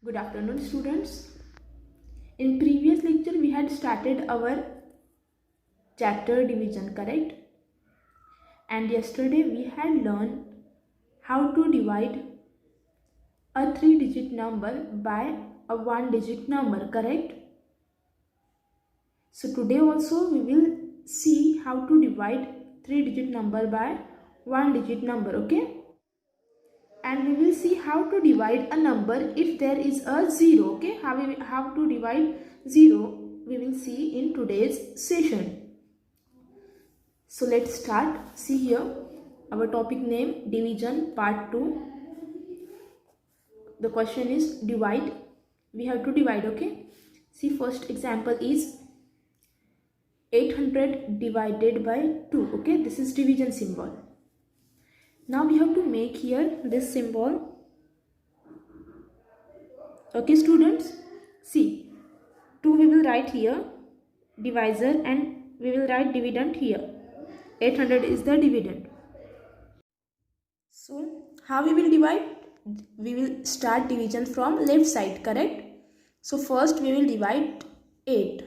Good afternoon, students. In previous lecture, we had started our chapter division, correct? And yesterday we had learned how to divide a 3-digit number by a 1-digit number, correct? So today also we will see how to divide 3-digit number by 1-digit number, okay? And we will see how to divide a number if there is a 0, okay? How to divide 0 we will see in today's session. So let's start. See here our topic name, division part 2. The question is divide. We have to divide, okay? See, first example is 800 divided by 2, okay? This is division symbol. Now we have to make here this symbol. Okay, students, see, 2 we will write here, divisor, and we will write dividend here. 800 is the dividend. So how we will divide? We will start division from left side, correct? So first we will divide 8.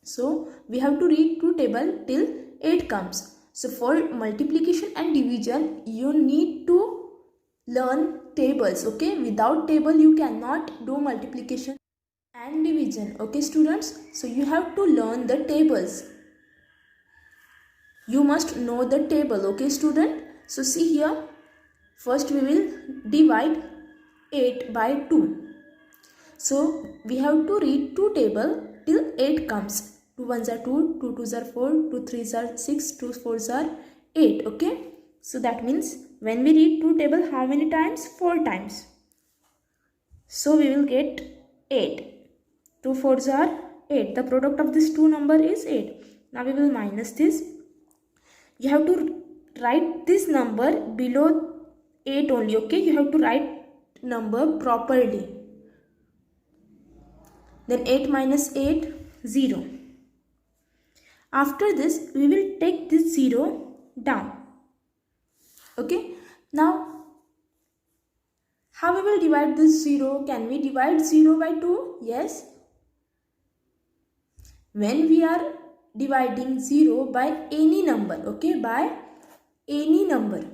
So we have to read 2 table till 8 comes. So for multiplication and division, you need to learn tables, okay? Without table, you cannot do multiplication and division, okay, students? So you have to learn the tables. You must know the table, okay, student? So see here, first we will divide 8 by 2. So we have to read 2 table till 8 comes. 2 1s are 2, 2 2s are 4, 2 3s are 6, 2 4s are 8, okay? So that means when we read 2 table, how many times? 4 times. So we will get 8. 2 4s are 8. The product of this 2 number is 8. Now we will minus this. You have to write this number below 8 only, okay? You have to write number properly. Then 8 minus 8, 0. After this, we will take this 0 down. Okay. Now, how we will divide this 0? Can we divide 0 by 2? Yes. When we are dividing 0 by any number, okay, by any number,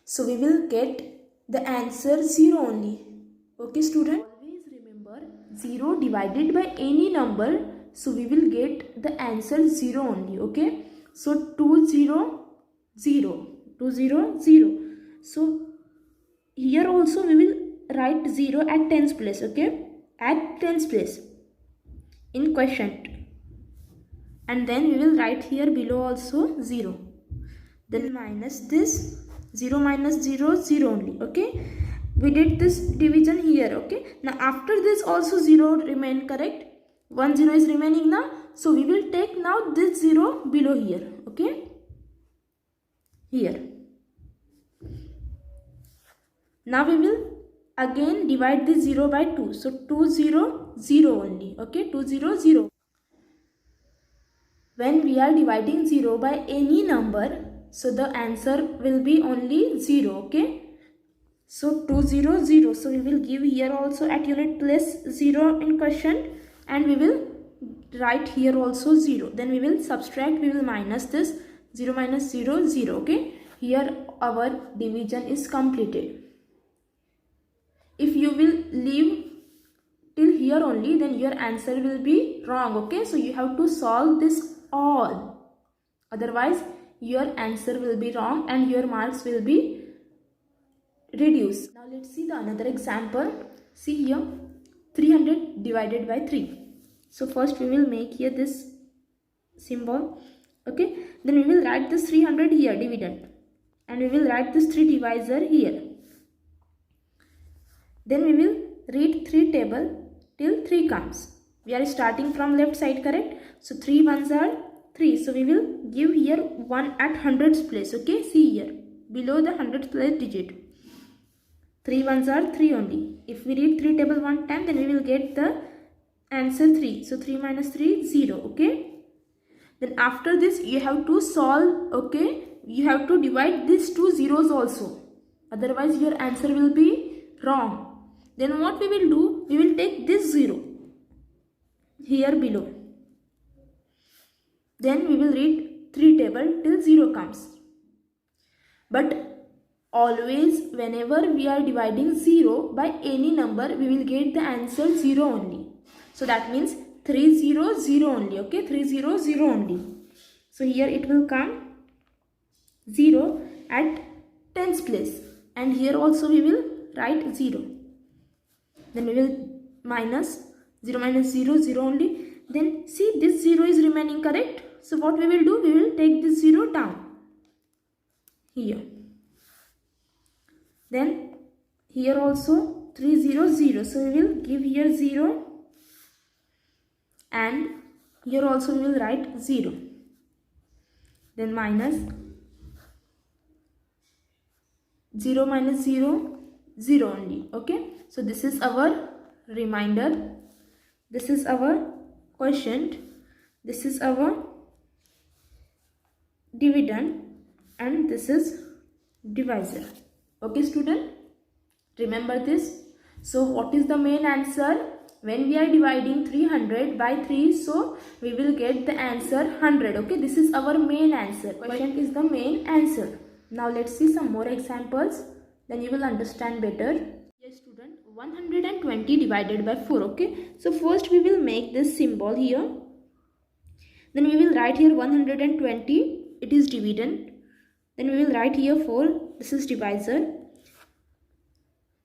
so we will get the answer 0 only. Okay, student? Always remember 0 divided by any number, so we will get the answer 0 only, okay? So 2 0 0, 2 0 0. So here also we will write 0 at tens place, okay? At tens place in quotient. And then we will write here below also 0. Then minus this, 0 minus 0, 0 only, okay? We did this division here, okay? Now after this also 0 remain, correct? 1 0 is remaining now. So we will take now this 0 below here, okay? Here. Now we will again divide this 0 by 2. So 2 0 0 only, okay? 2 0 0. When we are dividing 0 by any number, so the answer will be only 0, okay? So 2 0 0. So we will give here also at unit place 0 in quotient, and we will write here also 0. Then we will subtract, we will minus this 0 minus 0 0, okay? Here our division is completed. If you will leave till here only, then your answer will be wrong, okay? So you have to solve this all. Otherwise your answer will be wrong and your marks will be reduced. Now let's see the another example. See here, 300 divided by 3. So first we will make here this symbol, okay? Then we will write this 300 here, dividend, and we will write this 3 divisor here. Then we will read 3 table till 3 comes. We are starting from left side, correct? So 3 1s are 3. So we will give here 1 at hundreds place, okay? See here, below the hundreds place digit. 3 1s are 3 only. If we read 3 table 1 time, then we will get the answer 3. So 3 minus 3, 0, okay? Then after this you have to solve, okay? You have to divide these 2 zeros also. Otherwise your answer will be wrong. Then what we will do? We will take this 0 here below. Then we will read 3 table till 0 comes. But always whenever we are dividing 0 by any number, we will get the answer 0 only. So that means 3 0 0 only. Okay, 3 0 0 only. So here it will come 0 at tens place, and here also we will write 0. Then we will minus 0 minus 0 0 only. Then see, this 0 is remaining, correct? So what we will do? We will take this 0 down here. Then here also 3 0 0. So we will give here 0, and here also we will write 0. Then minus 0 minus 0 0 only. Okay, so this is our remainder, this is our quotient, this is our dividend, and this is divisor. Okay student, remember this. So what is the main answer? When we are dividing 300 by 3, so we will get the answer 100. Okay, this is our main answer. Question is the main answer. Now let's see some more examples, then you will understand better. Yes student, 120 divided by 4. Okay, so first we will make this symbol here. Then we will write here 120, it is dividend. Then we will write here 4, this is divisor.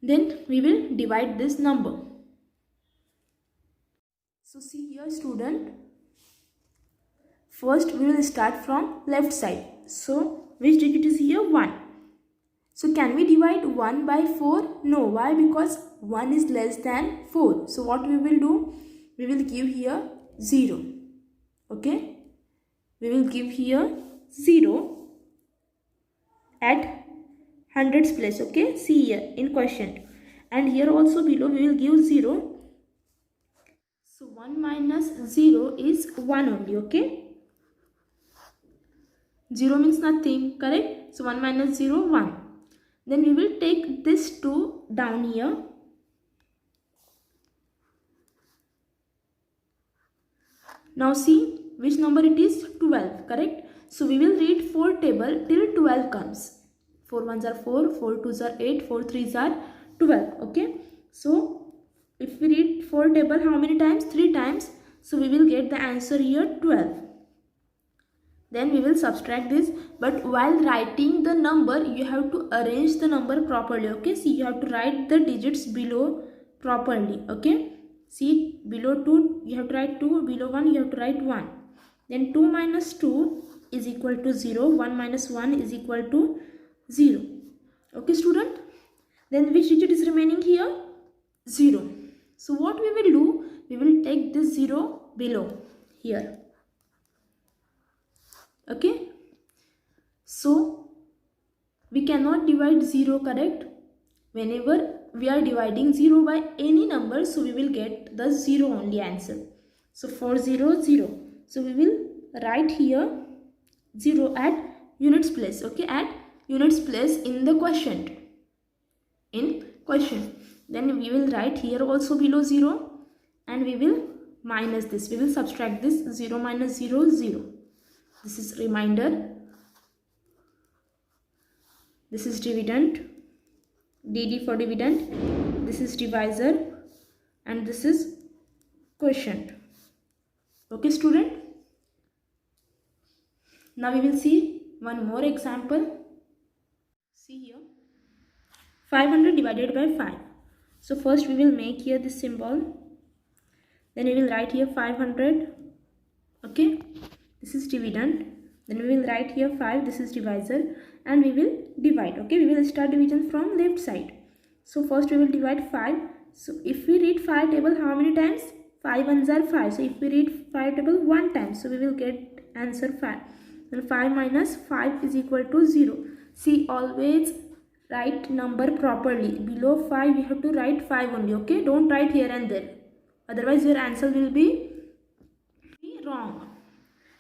Then we will divide this number. So see here student, first we will start from left side. So which digit is here? 1. So can we divide 1 by 4? No. Why? Because 1 is less than 4. So what we will do? We will give here 0. Okay, we will give here 0 at hundreds place. Okay, see here in quotient, and here also below we will give 0. So 1 minus 0 is 1 only. Okay, 0 means nothing, correct? So 1 minus 0 1. Then we will take this 2 down here. Now see which number it is? 12, correct? So we will read 4 table till 12 comes. 4 ones are 4, 4 twos are 8, 4 threes are 12. Okay, so if we read 4 table how many times? 3 times. So we will get the answer here 12. Then we will subtract this, but while writing the number you have to arrange the number properly. Okay, see, you have to write the digits below properly. Okay, see, below 2 you have to write 2, below 1 you have to write 1. Then 2 minus 2 is equal to 0, 1 minus 1 is equal to 0. Okay student, then which digit is remaining here? 0. So what we will do? We will take this 0 below here. Okay, so we cannot divide 0, correct? Whenever we are dividing 0 by any number, so we will get the 0 only answer. So 4 0 0. So we will write here 0 at units place. Okay, at units place in the quotient. In quotient. Then we will write here also below 0, and we will minus this. We will subtract this 0 minus 0 0. This is remainder. This is dividend. DD for dividend. This is divisor, and this is quotient. Okay student. Now we will see one more example. See here, 500 divided by 5. So first we will make here this symbol. Then we will write here 500. Okay, this is dividend. Then we will write here 5, this is divisor, and we will divide. Okay, we will start division from left side. So first we will divide 5. So if we read 5 table how many times? 5 ones are 5. So if we read 5 table 1 time, so we will get answer 5. Then 5 minus 5 is equal to 0. See, always write number properly. Below 5 you have to write 5 only. Okay, don't write here and there, otherwise your answer will be wrong.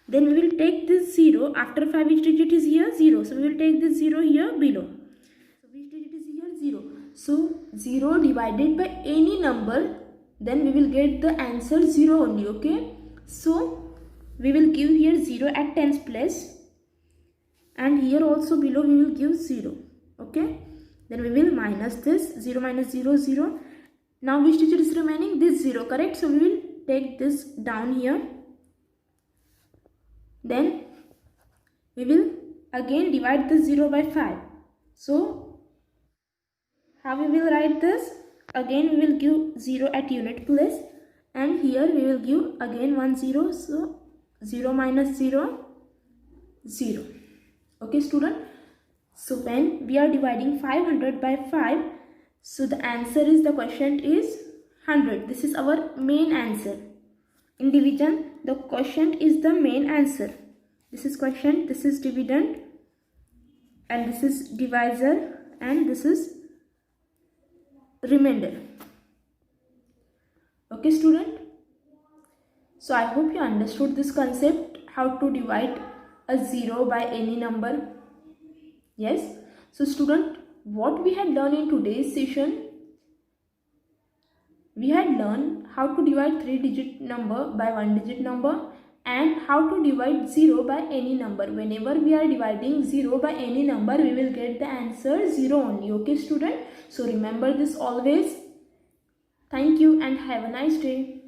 Then we will take this 0. After 5 which digit is here? 0. So we will take this 0 here below. So which digit is here? 0. So 0 divided by any number, then we will get the answer 0 only. Okay, so we will give here 0 at tens place, and here also below we will give 0. Okay, then we will minus this 0 minus 0 0. Now which digit is remaining? This 0, correct? So we will take this down here. Then we will again divide this 0 by 5. So how we will write this? Again we will give 0 at unit place, and here we will give again 1 0. So 0 minus 0 0. Okay student, so when we are dividing 500 by 5, so the answer is, the quotient is 100. This is our main answer. In division, the quotient is the main answer. This is quotient, this is dividend, and this is divisor, and this is remainder. Okay student, so I hope you understood this concept, how to divide a 0 by any number. Yes, so student, what we had learned in today's session, we had learned how to divide 3-digit number by 1-digit number, and how to divide 0 by any number. Whenever we are dividing 0 by any number, we will get the answer 0 only. Okay student, so remember this always. Thank you and have a nice day.